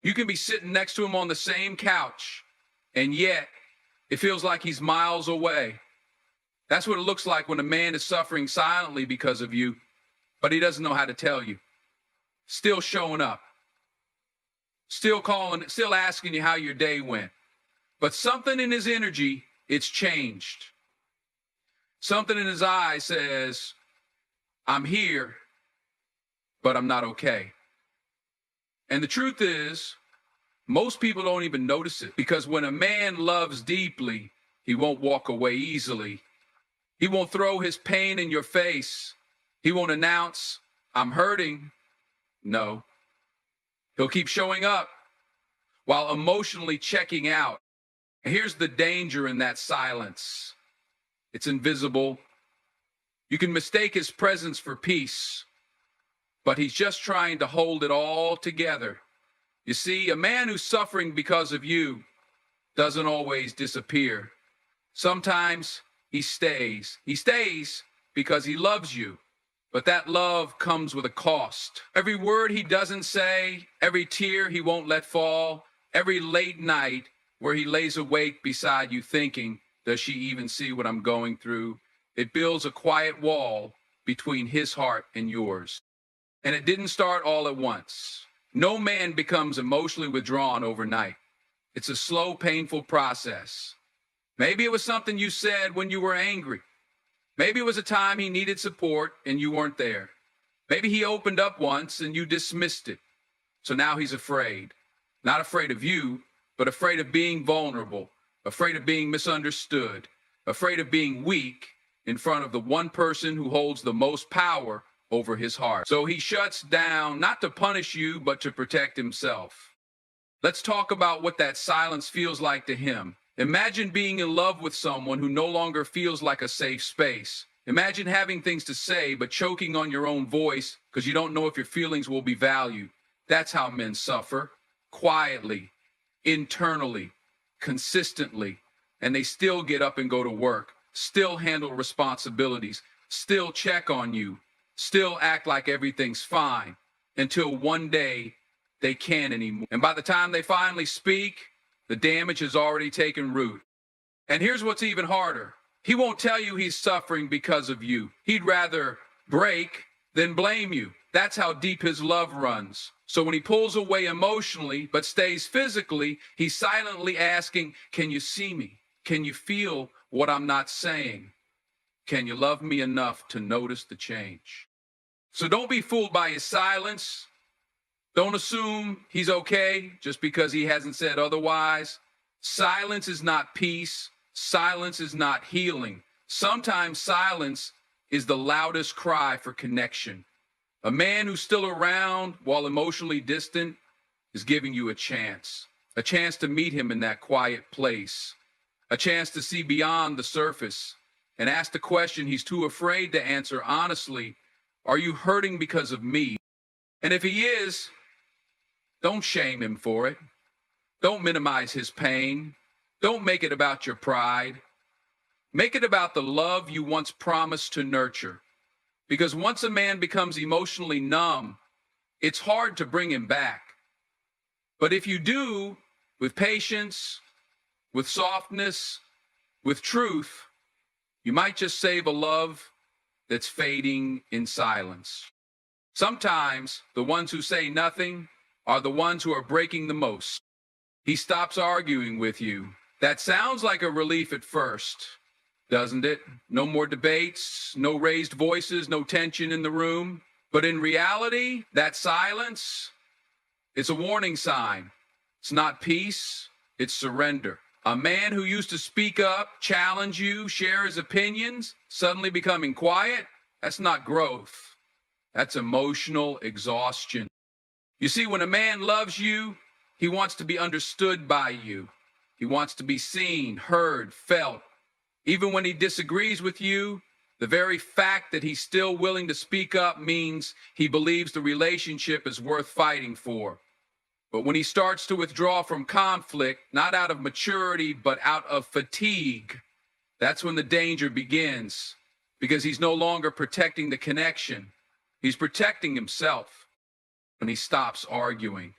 You can be sitting next to him on the same couch, and yet it feels like he's miles away. That's what it looks like when a man is suffering silently because of you, but he doesn't know how to tell you. Still showing up, still calling, still asking you how your day went. But something in his energy, it's changed. Something in his eyes says, I'm here, but I'm not okay. And the truth is, most people don't even notice it, because when a man loves deeply, he won't walk away easily. He won't throw his pain in your face. He won't announce, I'm hurting. No. He'll keep showing up while emotionally checking out. Here's the danger in that silence. It's invisible. You can mistake his presence for peace, but he's just trying to hold it all together. You see, a man who's suffering because of you doesn't always disappear. Sometimes he stays. He stays because he loves you, but that love comes with a cost. Every word he doesn't say, every tear he won't let fall, every late night where he lays awake beside you thinking, does she even see what I'm going through? It builds a quiet wall between his heart and yours. And it didn't start all at once. No man becomes emotionally withdrawn overnight. It's a slow, painful process. Maybe it was something you said when you were angry. Maybe it was a time he needed support and you weren't there. Maybe he opened up once and you dismissed it. So now he's afraid. Not afraid of you, but afraid of being vulnerable, afraid of being misunderstood, afraid of being weak in front of the one person who holds the most power over his heart. So he shuts down, not to punish you, but to protect himself. Let's talk about what that silence feels like to him. Imagine being in love with someone who no longer feels like a safe space. Imagine having things to say, but choking on your own voice because you don't know if your feelings will be valued. That's how men suffer. Quietly, internally, consistently. And they still get up and go to work, still handle responsibilities, still check on you, still act like everything's fine, until one day they can't anymore. And by the time they finally speak, the damage has already taken root. And here's what's even harder. He won't tell you he's suffering because of you. He'd rather break than blame you. That's how deep his love runs. So when he pulls away emotionally but stays physically, he's silently asking, can you see me? Can you feel what I'm not saying? Can you love me enough to notice the change? So don't be fooled by his silence. Don't assume he's okay just because he hasn't said otherwise. Silence is not peace. Silence is not healing. Sometimes silence is the loudest cry for connection. A man who's still around while emotionally distant is giving you a chance to meet him in that quiet place, a chance to see beyond the surface and ask the question he's too afraid to answer honestly. Are you hurting because of me? And if he is, don't shame him for it. Don't minimize his pain. Don't make it about your pride. Make it about the love you once promised to nurture. Because once a man becomes emotionally numb, it's hard to bring him back. But if you do, with patience, with softness, with truth, you might just save a love that's fading in silence. Sometimes the ones who say nothing are the ones who are breaking the most. He stops arguing with you. That sounds like a relief at first, doesn't it? No more debates, no raised voices, no tension in the room. But in reality, that silence, it's a warning sign. It's not peace, it's surrender. A man who used to speak up, challenge you, share his opinions, suddenly becoming quiet, that's not growth. That's emotional exhaustion. You see, when a man loves you, he wants to be understood by you. He wants to be seen, heard, felt. Even when he disagrees with you, the very fact that he's still willing to speak up means he believes the relationship is worth fighting for. But when he starts to withdraw from conflict, not out of maturity, but out of fatigue, that's when the danger begins, because he's no longer protecting the connection. He's protecting himself when he stops arguing.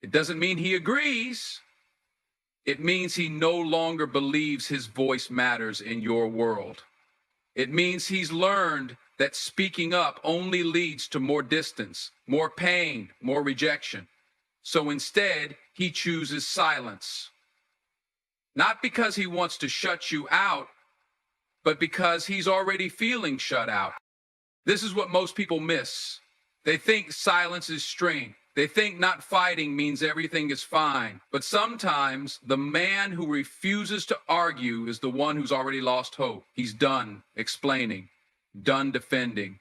It doesn't mean he agrees. It means he no longer believes his voice matters in your world. It means he's learned that speaking up only leads to more distance, more pain, more rejection. So instead, he chooses silence. Not because he wants to shut you out, but because he's already feeling shut out. This is what most people miss. They think silence is strength. They think not fighting means everything is fine. But sometimes the man who refuses to argue is the one who's already lost hope. He's done explaining, done defending,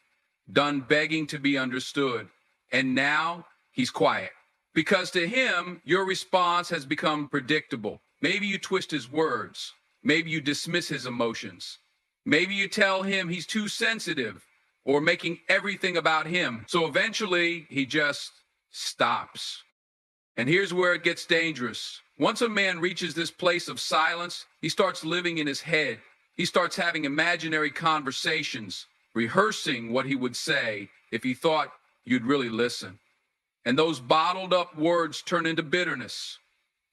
done begging to be understood. And now he's quiet. Because to him, your response has become predictable. Maybe you twist his words. Maybe you dismiss his emotions. Maybe you tell him he's too sensitive or making everything about him. So eventually, he just stops. And here's where it gets dangerous. Once a man reaches this place of silence, he starts living in his head. He starts having imaginary conversations, rehearsing what he would say if he thought you'd really listen. And those bottled up words turn into bitterness.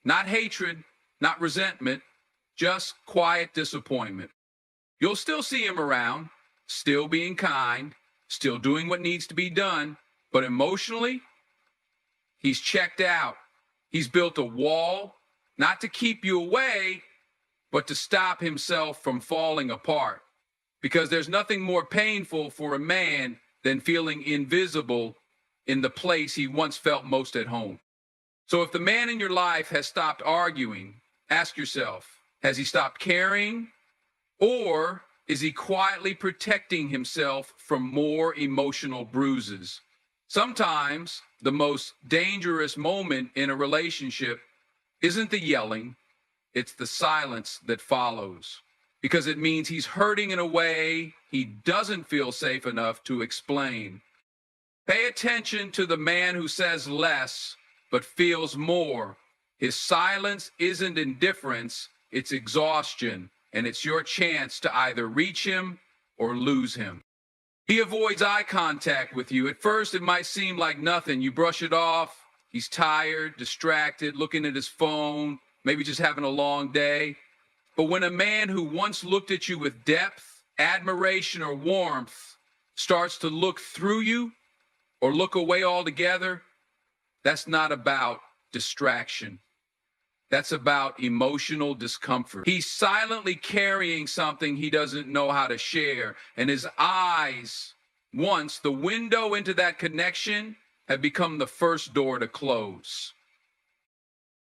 Not hatred, not resentment, just quiet disappointment. You'll still see him around, still being kind, still doing what needs to be done, but emotionally, he's checked out. He's built a wall, not to keep you away, but to stop himself from falling apart. Because there's nothing more painful for a man than feeling invisible in the place he once felt most at home. So if the man in your life has stopped arguing, ask yourself, has he stopped caring? Or is he quietly protecting himself from more emotional bruises? Sometimes the most dangerous moment in a relationship isn't the yelling, it's the silence that follows. Because it means he's hurting in a way he doesn't feel safe enough to explain. Pay attention to the man who says less but feels more. His silence isn't indifference, it's exhaustion, and it's your chance to either reach him or lose him. He avoids eye contact with you. At first, it might seem like nothing. You brush it off. He's tired, distracted, looking at his phone, maybe just having a long day. But when a man who once looked at you with depth, admiration, or warmth starts to look through you or look away altogether, that's not about distraction. That's about emotional discomfort. He's silently carrying something he doesn't know how to share. And his eyes, once the window into that connection, have become the first door to close.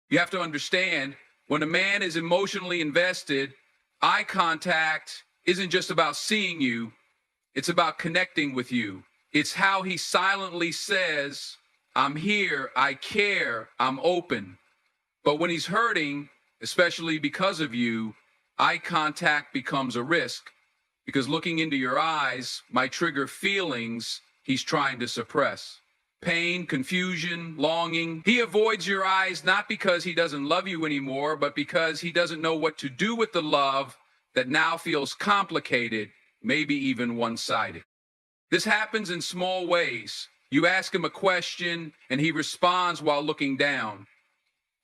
You have to understand, when a man is emotionally invested, eye contact isn't just about seeing you, it's about connecting with you. It's how he silently says, I'm here, I care, I'm open. But when he's hurting, especially because of you, eye contact becomes a risk, because looking into your eyes might trigger feelings he's trying to suppress. Pain, confusion, longing. He avoids your eyes not because he doesn't love you anymore, but because he doesn't know what to do with the love that now feels complicated, maybe even one-sided. This happens in small ways. You ask him a question and he responds while looking down.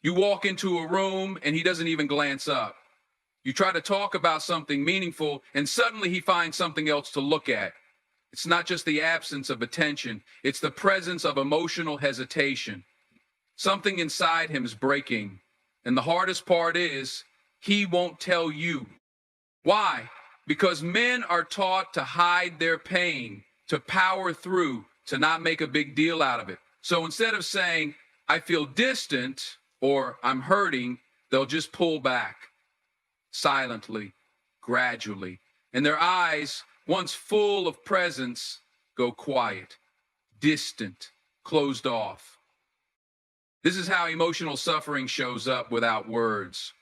You walk into a room and he doesn't even glance up. You try to talk about something meaningful and suddenly he finds something else to look at. It's not just the absence of attention, it's the presence of emotional hesitation. Something inside him is breaking. And the hardest part is, he won't tell you. Why? Because men are taught to hide their pain, to power through, to not make a big deal out of it. So instead of saying, I feel distant, or I'm hurting, they'll just pull back, silently, gradually. And their eyes, once full of presence, go quiet, distant, closed off. This is how emotional suffering shows up without words.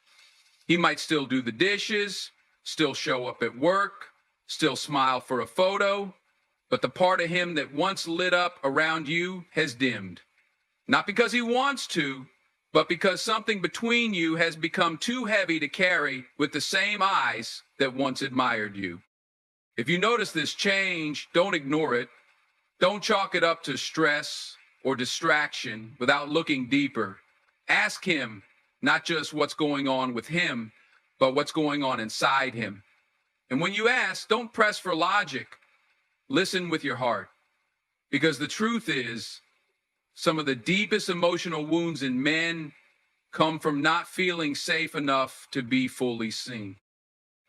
He might still do the dishes, still show up at work, still smile for a photo, but the part of him that once lit up around you has dimmed. Not because he wants to, but because something between you has become too heavy to carry with the same eyes that once admired you. If you notice this change, don't ignore it. Don't chalk it up to stress or distraction without looking deeper. Ask him not just what's going on with him, but what's going on inside him. And when you ask, don't press for logic. Listen with your heart. Because the truth is, some of the deepest emotional wounds in men come from not feeling safe enough to be fully seen.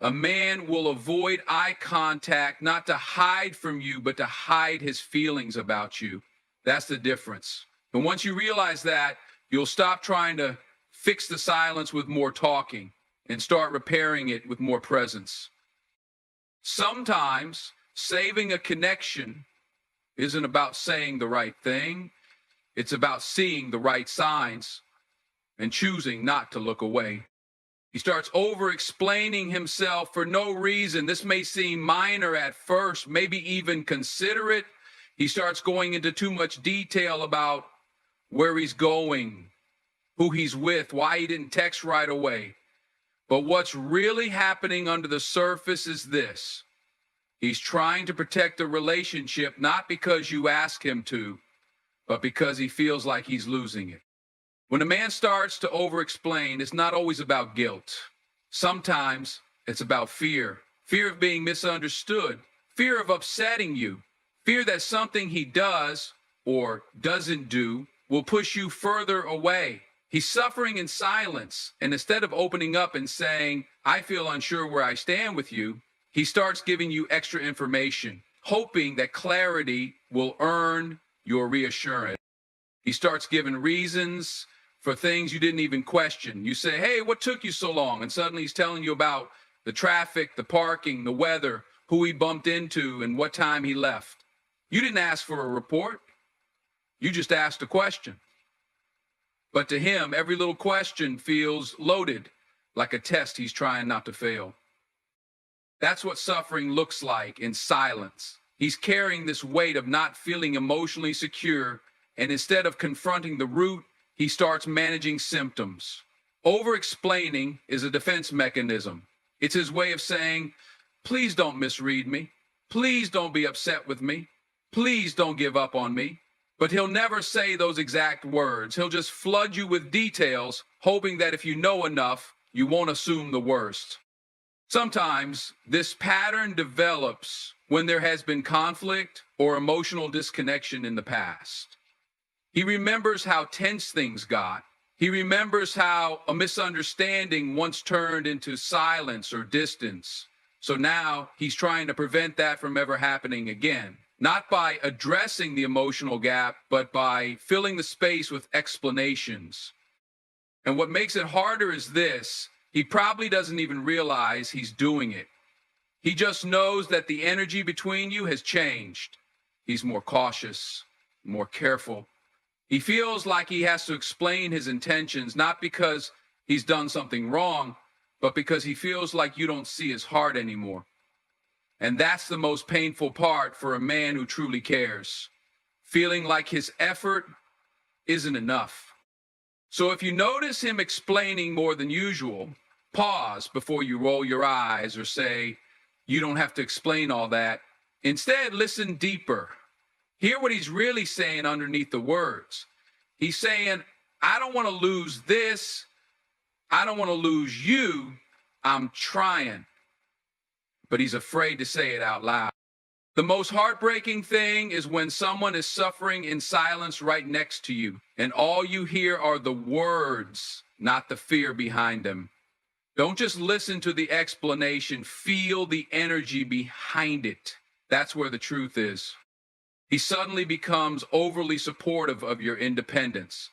A man will avoid eye contact not to hide from you, but to hide his feelings about you. That's the difference. And once you realize that, you'll stop trying to fix the silence with more talking and start repairing it with more presence. Sometimes saving a connection isn't about saying the right thing. It's about seeing the right signs and choosing not to look away. He starts over-explaining himself for no reason. This may seem minor at first, maybe even considerate. He starts going into too much detail about where he's going, who he's with, why he didn't text right away. But what's really happening under the surface is this. He's trying to protect the relationship, not because you ask him to, but because he feels like he's losing it. When a man starts to over-explain, it's not always about guilt. Sometimes it's about fear. Fear of being misunderstood. Fear of upsetting you. Fear that something he does or doesn't do will push you further away. He's suffering in silence, and instead of opening up and saying, I feel unsure where I stand with you, he starts giving you extra information, hoping that clarity will earn your reassurance. He starts giving reasons for things you didn't even question. You say, hey, what took you so long? And suddenly he's telling you about the traffic, the parking, the weather, who he bumped into, and what time he left. You didn't ask for a report. You just asked a question. But to him, every little question feels loaded, like a test he's trying not to fail. That's what suffering looks like in silence. He's carrying this weight of not feeling emotionally secure, and instead of confronting the root, he starts managing symptoms. Over-explaining is a defense mechanism. It's his way of saying, please don't misread me. Please don't be upset with me. Please don't give up on me. But he'll never say those exact words. He'll just flood you with details, hoping that if you know enough, you won't assume the worst. Sometimes this pattern develops when there has been conflict or emotional disconnection in the past. He remembers how tense things got. He remembers how a misunderstanding once turned into silence or distance. So now he's trying to prevent that from ever happening again. Not by addressing the emotional gap, but by filling the space with explanations. And what makes it harder is this. He probably doesn't even realize he's doing it. He just knows that the energy between you has changed. He's more cautious, more careful. He feels like he has to explain his intentions, not because he's done something wrong, but because he feels like you don't see his heart anymore. And that's the most painful part for a man who truly cares, feeling like his effort isn't enough. So if you notice him explaining more than usual, pause before you roll your eyes or say, you don't have to explain all that. Instead, listen deeper. Hear what he's really saying underneath the words. He's saying, I don't want to lose this. I don't want to lose you. I'm trying. But he's afraid to say it out loud. The most heartbreaking thing is when someone is suffering in silence right next to you, and all you hear are the words, not the fear behind them. Don't just listen to the explanation, feel the energy behind it. That's where the truth is. He suddenly becomes overly supportive of your independence.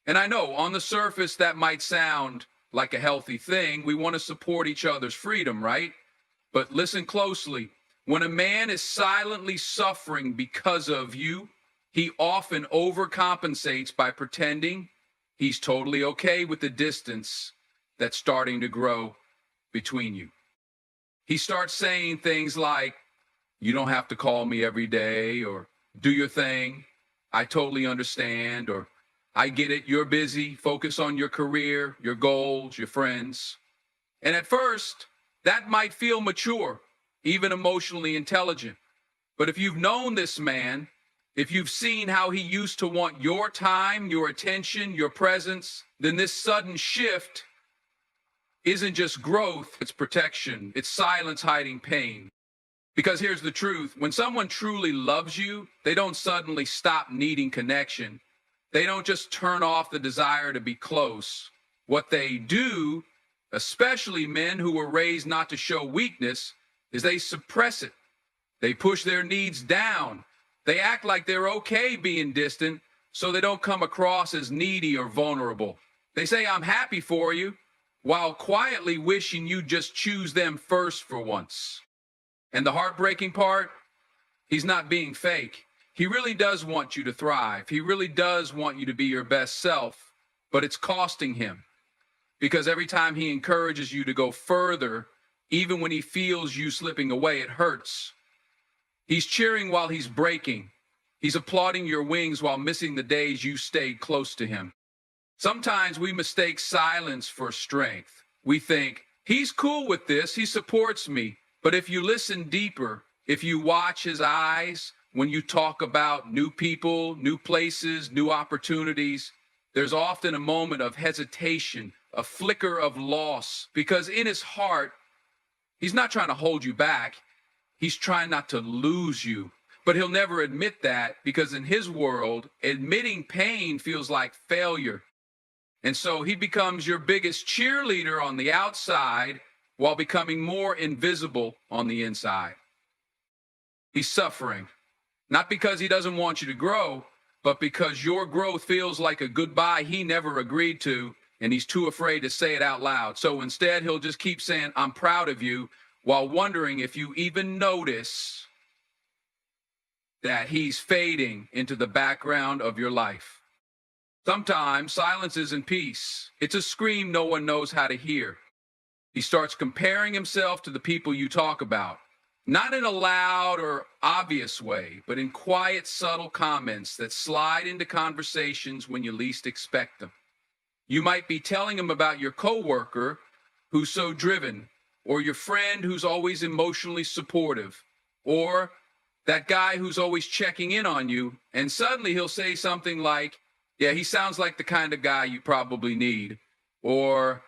And I know on the surface that might sound like a healthy thing. We want to support each other's freedom, right? But listen closely. When a man is silently suffering because of you, he often overcompensates by pretending he's totally okay with the distance that's starting to grow between you. He starts saying things like, you don't have to call me every day, or do your thing. I totally understand, or I get it, you're busy, focus on your career, your goals, your friends. And at first, that might feel mature, even emotionally intelligent. But if you've known this man, If you've seen how he used to want your time, your attention, your presence, then this sudden shift isn't just growth, it's protection. It's silence hiding pain. Because here's the truth, when someone truly loves you, they don't suddenly stop needing connection. They don't just turn off the desire to be close. What they do, especially men who were raised not to show weakness, is they suppress it. They push their needs down. They act like they're okay being distant so they don't come across as needy or vulnerable. They say, I'm happy for you, while quietly wishing you'd just choose them first for once. And the heartbreaking part, he's not being fake. He really does want you to thrive. He really does want you to be your best self, but it's costing him. Because every time he encourages you to go further, even when he feels you slipping away, it hurts. He's cheering while he's breaking. He's applauding your wings while missing the days you stayed close to him. Sometimes we mistake silence for strength. We think, he's cool with this, he supports me. But if you listen deeper, if you watch his eyes, when you talk about new people, new places, new opportunities, there's often a moment of hesitation, a flicker of loss, because in his heart, he's not trying to hold you back. He's trying not to lose you. But he'll never admit that because in his world, admitting pain feels like failure. And so he becomes your biggest cheerleader on the outside while becoming more invisible on the inside. He's suffering, not because he doesn't want you to grow, but because your growth feels like a goodbye he never agreed to, and he's too afraid to say it out loud. So instead, he'll just keep saying, I'm proud of you, while wondering if you even notice that he's fading into the background of your life. Sometimes silence isn't peace. It's a scream no one knows how to hear. He starts comparing himself to the people you talk about, not in a loud or obvious way, but in quiet, subtle comments that slide into conversations when you least expect them. You might be telling him about your coworker who's so driven, or your friend who's always emotionally supportive, or that guy who's always checking in on you, and suddenly he'll say something like, yeah, he sounds like the kind of guy you probably need, or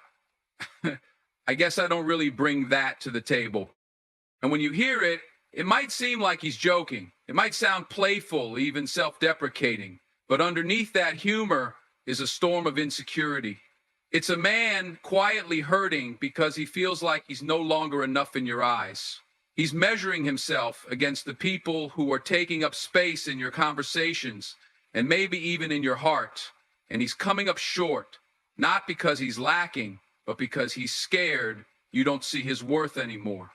I guess I don't really bring that to the table. And when you hear it, it might seem like he's joking. It might sound playful, even self-deprecating, but underneath that humor is a storm of insecurity. It's a man quietly hurting because he feels like he's no longer enough in your eyes. He's measuring himself against the people who are taking up space in your conversations and maybe even in your heart. And he's coming up short, not because he's lacking, but because he's scared you don't see his worth anymore.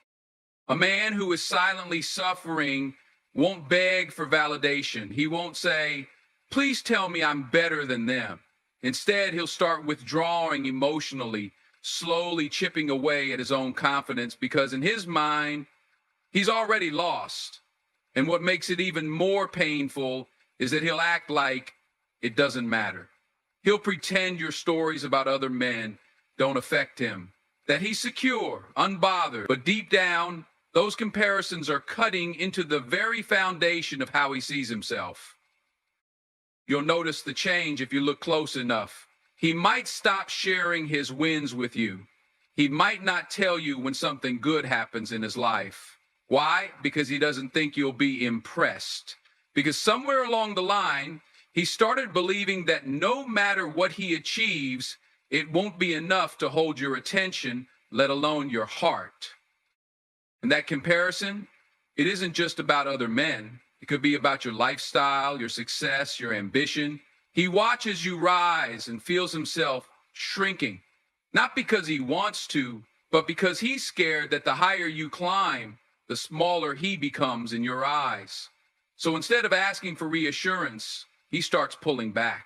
A man who is silently suffering won't beg for validation. He won't say, please tell me I'm better than them. Instead, he'll start withdrawing emotionally, slowly chipping away at his own confidence because in his mind, he's already lost. And what makes it even more painful is that he'll act like it doesn't matter. He'll pretend your stories about other men don't affect him, that he's secure, unbothered, but deep down, those comparisons are cutting into the very foundation of how he sees himself. You'll notice the change if you look close enough. He might stop sharing his wins with you. He might not tell you when something good happens in his life. Why? Because he doesn't think you'll be impressed. Because somewhere along the line, he started believing that no matter what he achieves, it won't be enough to hold your attention, let alone your heart. And that comparison, it isn't just about other men. It could be about your lifestyle, your success, your ambition. He watches you rise and feels himself shrinking, not because he wants to, but because he's scared that the higher you climb, the smaller he becomes in your eyes. So instead of asking for reassurance, he starts pulling back,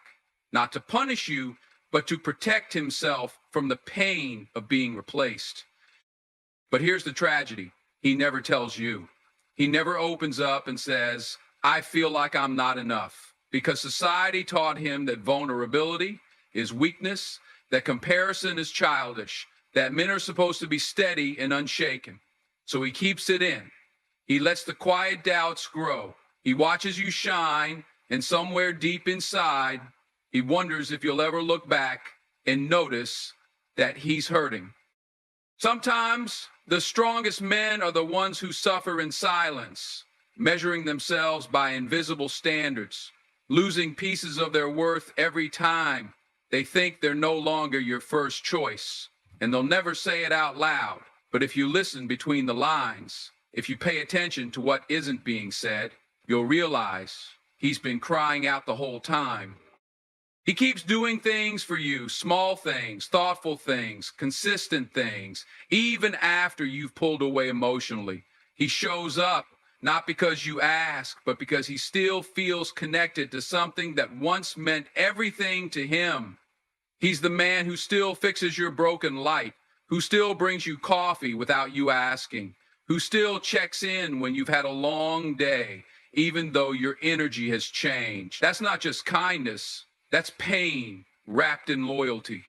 not to punish you, but to protect himself from the pain of being replaced. But here's the tragedy. He never tells you. He never opens up and says, I feel like I'm not enough, because society taught him that vulnerability is weakness, that comparison is childish, that men are supposed to be steady and unshaken. So he keeps it in. He lets the quiet doubts grow. He watches you shine And somewhere deep inside, he wonders if you'll ever look back and notice that he's hurting. Sometimes the strongest men are the ones who suffer in silence, measuring themselves by invisible standards, losing pieces of their worth every time they think they're no longer your first choice. And they'll never say it out loud. But if you listen between the lines, if you pay attention to what isn't being said, you'll realize he's been crying out the whole time. He keeps doing things for you, small things, thoughtful things, consistent things, even after you've pulled away emotionally. He shows up, not because you ask, but because he still feels connected to something that once meant everything to him. He's the man who still fixes your broken light, who still brings you coffee without you asking, who still checks in when you've had a long day, even though your energy has changed. That's not just kindness, that's pain wrapped in loyalty.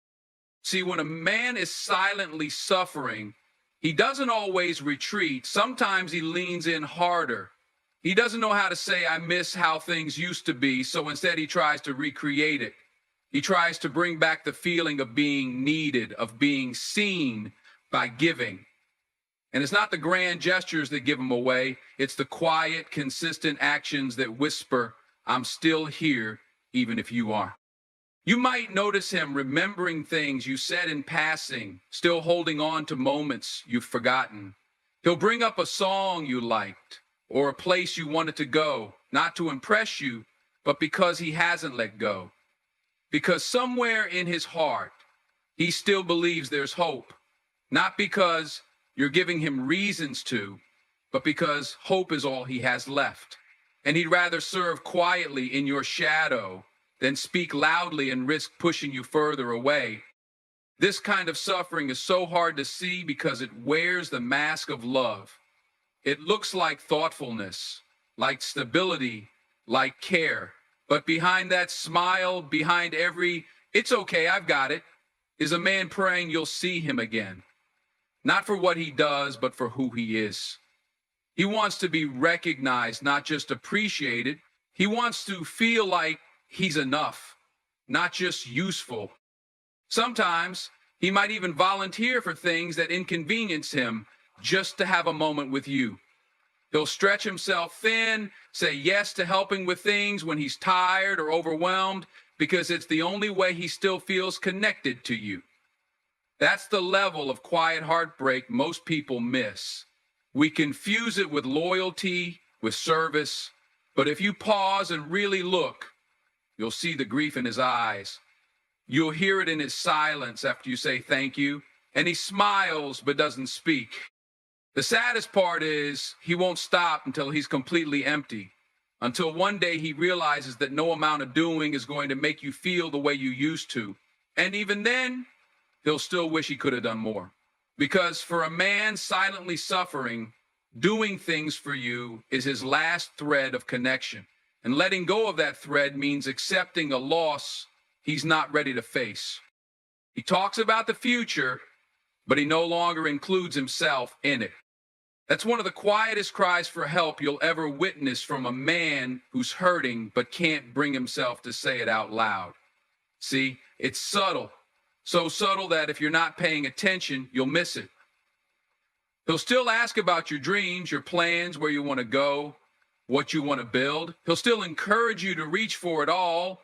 See, when a man is silently suffering, he doesn't always retreat. Sometimes he leans in harder. He doesn't know how to say, I miss how things used to be, so instead he tries to recreate it. He tries to bring back the feeling of being needed, of being seen by giving. And it's not the grand gestures that give him away. It's the quiet, consistent actions that whisper, I'm still here, even if you are. You might notice him remembering things you said in passing, still holding on to moments you've forgotten. He'll bring up a song you liked or a place you wanted to go, not to impress you, but because he hasn't let go. Because somewhere in his heart, he still believes there's hope, not because you're giving him reasons to, but because hope is all he has left. And he'd rather serve quietly in your shadow than speak loudly and risk pushing you further away. This kind of suffering is so hard to see because it wears the mask of love. It looks like thoughtfulness, like stability, like care. But behind that smile, behind every, it's okay, I've got it, is a man praying you'll see him again. Not for what he does, but for who he is. He wants to be recognized, not just appreciated. He wants to feel like he's enough, not just useful. Sometimes he might even volunteer for things that inconvenience him just to have a moment with you. He'll stretch himself thin, say yes to helping with things when he's tired or overwhelmed, because it's the only way he still feels connected to you. That's the level of quiet heartbreak most people miss. We confuse it with loyalty, with service, but if you pause and really look, you'll see the grief in his eyes. You'll hear it in his silence after you say thank you, and he smiles but doesn't speak. The saddest part is he won't stop until he's completely empty, until one day he realizes that no amount of doing is going to make you feel the way you used to. And even then, he'll still wish he could have done more. Because for a man silently suffering, doing things for you is his last thread of connection. And letting go of that thread means accepting a loss he's not ready to face. He talks about the future, but he no longer includes himself in it. That's one of the quietest cries for help you'll ever witness from a man who's hurting but can't bring himself to say it out loud. See, it's subtle. So subtle that if you're not paying attention, you'll miss it. He'll still ask about your dreams, your plans, where you want to go, what you want to build. He'll still encourage you to reach for it all,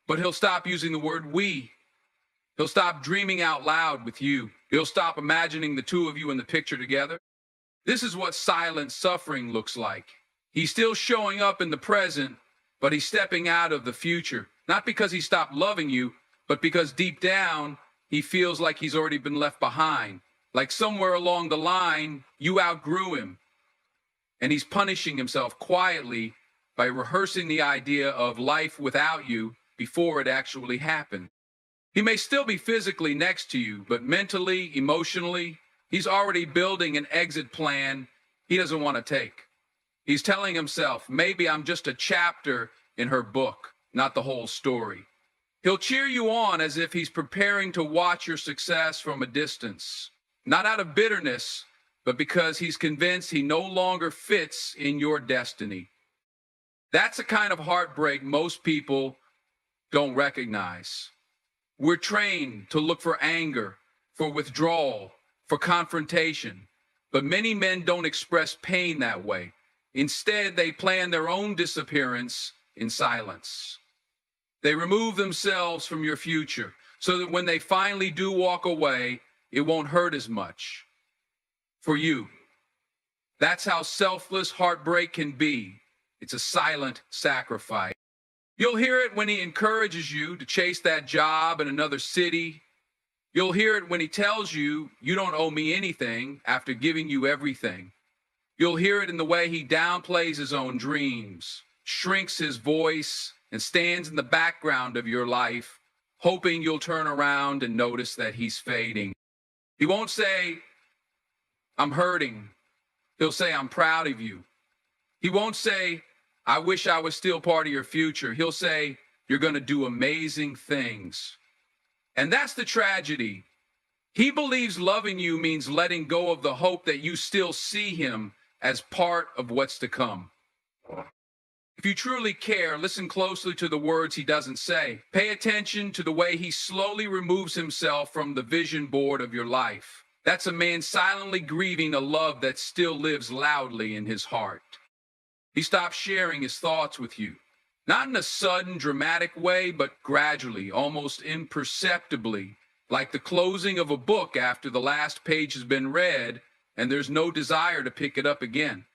but he'll stop using the word we. He'll stop dreaming out loud with you. He'll stop imagining the two of you in the picture together. This is what silent suffering looks like. He's still showing up in the present, but he's stepping out of the future. Not because he stopped loving you, but because deep down, he feels like he's already been left behind. Like somewhere along the line, you outgrew him. And he's punishing himself quietly by rehearsing the idea of life without you before it actually happened. He may still be physically next to you, but mentally, emotionally, he's already building an exit plan he doesn't want to take. He's telling himself, maybe I'm just a chapter in her book, not the whole story. He'll cheer you on as if he's preparing to watch your success from a distance, not out of bitterness, but because he's convinced he no longer fits in your destiny. That's a kind of heartbreak most people don't recognize. We're trained to look for anger, for withdrawal, for confrontation. But many men don't express pain that way. Instead, they plan their own disappearance in silence. They remove themselves from your future so that when they finally do walk away, it won't hurt as much for you. That's how selfless heartbreak can be. It's a silent sacrifice. You'll hear it when he encourages you to chase that job in another city. You'll hear it when he tells you, you don't owe me anything after giving you everything. You'll hear it in the way he downplays his own dreams, shrinks his voice, and stands in the background of your life, hoping you'll turn around and notice that he's fading. He won't say, I'm hurting. He'll say, I'm proud of you. He won't say, I wish I was still part of your future. He'll say, you're going to do amazing things. And that's the tragedy. He believes loving you means letting go of the hope that you still see him as part of what's to come. If you truly care, listen closely to the words he doesn't say. Pay attention to the way he slowly removes himself from the vision board of your life. That's a man silently grieving a love that still lives loudly in his heart. He stops sharing his thoughts with you, not in a sudden, dramatic way, but gradually, almost imperceptibly, like the closing of a book after the last page has been read and there's no desire to pick it up again.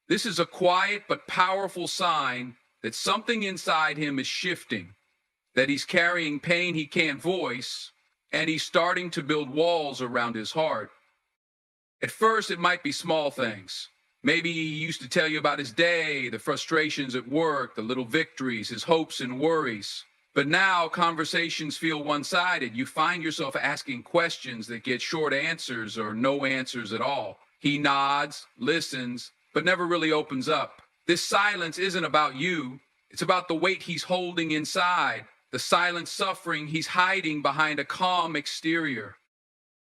This is a quiet but powerful sign that something inside him is shifting, that he's carrying pain he can't voice, and he's starting to build walls around his heart. At first, it might be small things. Maybe he used to tell you about his day, the frustrations at work, the little victories, his hopes and worries. But now conversations feel one-sided. You find yourself asking questions that get short answers or no answers at all. He nods, listens, but never really opens up. This silence isn't about you. It's about the weight he's holding inside, the silent suffering he's hiding behind a calm exterior.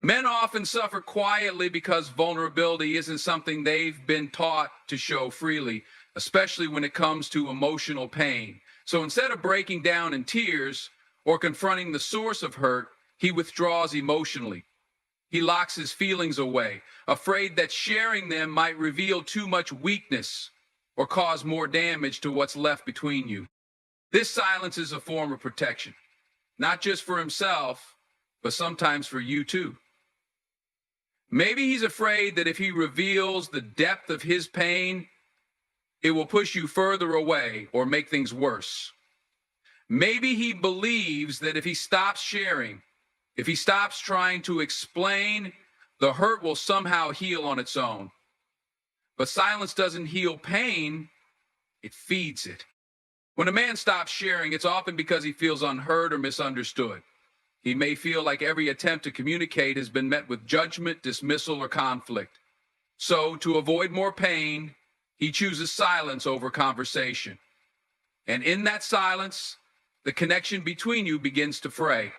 Men often suffer quietly because vulnerability isn't something they've been taught to show freely, especially when it comes to emotional pain. So instead of breaking down in tears or confronting the source of hurt, he withdraws emotionally. He locks his feelings away, afraid that sharing them might reveal too much weakness or cause more damage to what's left between you. This silence is a form of protection, not just for himself, but sometimes for you too. Maybe he's afraid that if he reveals the depth of his pain, it will push you further away or make things worse. Maybe he believes that if he stops sharing, if he stops trying to explain, the hurt will somehow heal on its own. But silence doesn't heal pain, it feeds it. When a man stops sharing, it's often because he feels unheard or misunderstood. He may feel like every attempt to communicate has been met with judgment, dismissal, or conflict. So, to avoid more pain, he chooses silence over conversation. And in that silence, the connection between you begins to fray.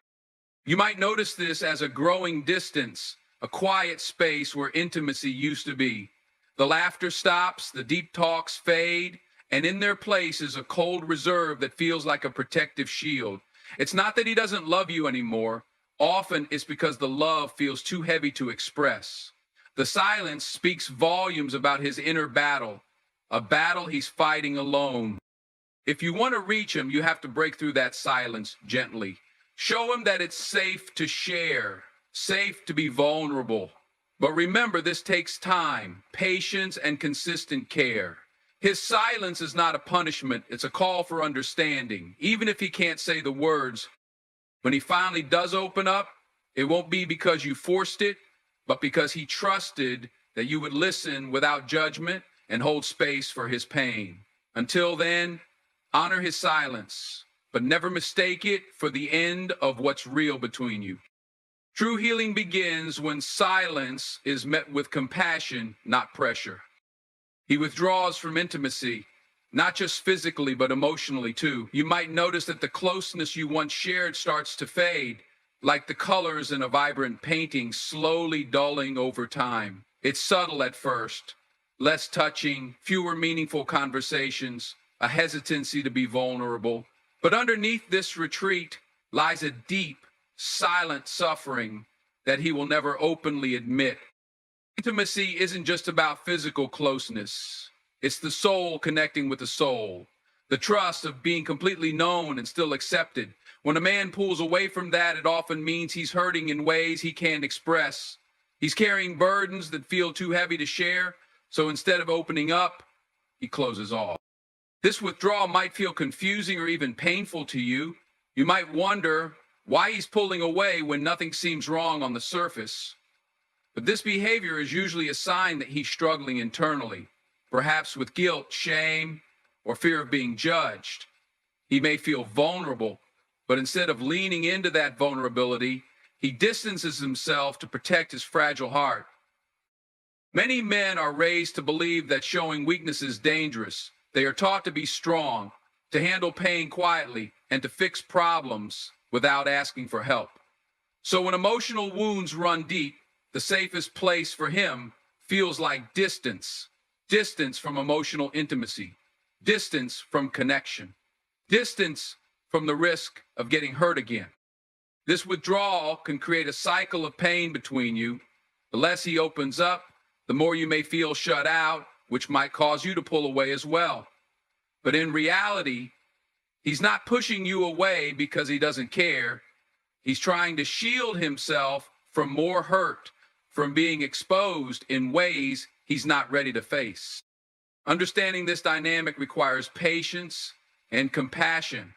You might notice this as a growing distance, a quiet space where intimacy used to be. The laughter stops, the deep talks fade, and in their place is a cold reserve that feels like a protective shield. It's not that he doesn't love you anymore. Often it's because the love feels too heavy to express. The silence speaks volumes about his inner battle, a battle he's fighting alone. If you want to reach him, you have to break through that silence gently. Show him that it's safe to share, safe to be vulnerable. But remember, this takes time, patience, and consistent care. His silence is not a punishment, it's a call for understanding. Even if he can't say the words, when he finally does open up, it won't be because you forced it, but because he trusted that you would listen without judgment and hold space for his pain. Until then, honor his silence, but never mistake it for the end of what's real between you. True healing begins when silence is met with compassion, not pressure. He withdraws from intimacy, not just physically, but emotionally too. You might notice that the closeness you once shared starts to fade, like the colors in a vibrant painting slowly dulling over time. It's subtle at first, less touching, fewer meaningful conversations, a hesitancy to be vulnerable. But underneath this retreat lies a deep, silent suffering that he will never openly admit. Intimacy isn't just about physical closeness. It's the soul connecting with the soul, the trust of being completely known and still accepted. When a man pulls away from that, it often means he's hurting in ways he can't express. He's carrying burdens that feel too heavy to share, so instead of opening up, he closes off. This withdrawal might feel confusing or even painful to you. You might wonder why he's pulling away when nothing seems wrong on the surface. But this behavior is usually a sign that he's struggling internally, perhaps with guilt, shame, or fear of being judged. He may feel vulnerable, but instead of leaning into that vulnerability, he distances himself to protect his fragile heart. Many men are raised to believe that showing weakness is dangerous. They are taught to be strong, to handle pain quietly, and to fix problems without asking for help. So when emotional wounds run deep, the safest place for him feels like distance. Distance from emotional intimacy. Distance from connection. Distance from the risk of getting hurt again. This withdrawal can create a cycle of pain between you. The less he opens up, the more you may feel shut out, which might cause you to pull away as well. But in reality, he's not pushing you away because he doesn't care. He's trying to shield himself from more hurt, from being exposed in ways he's not ready to face. Understanding this dynamic requires patience and compassion.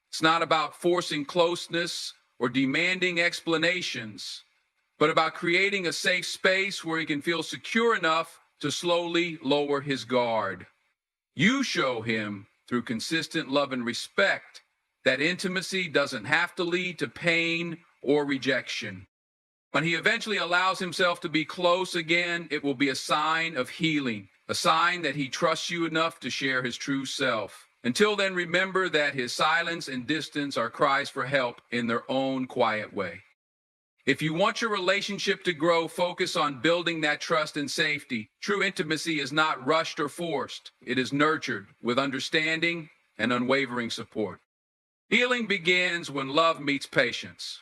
It's not about forcing closeness or demanding explanations, but about creating a safe space where he can feel secure enough to slowly lower his guard. You show him through consistent love and respect that intimacy doesn't have to lead to pain or rejection. When he eventually allows himself to be close again, it will be a sign of healing, a sign that he trusts you enough to share his true self. Until then, remember that his silence and distance are cries for help in their own quiet way. If you want your relationship to grow, focus on building that trust and safety. True intimacy is not rushed or forced. It is nurtured with understanding and unwavering support. Healing begins when love meets patience,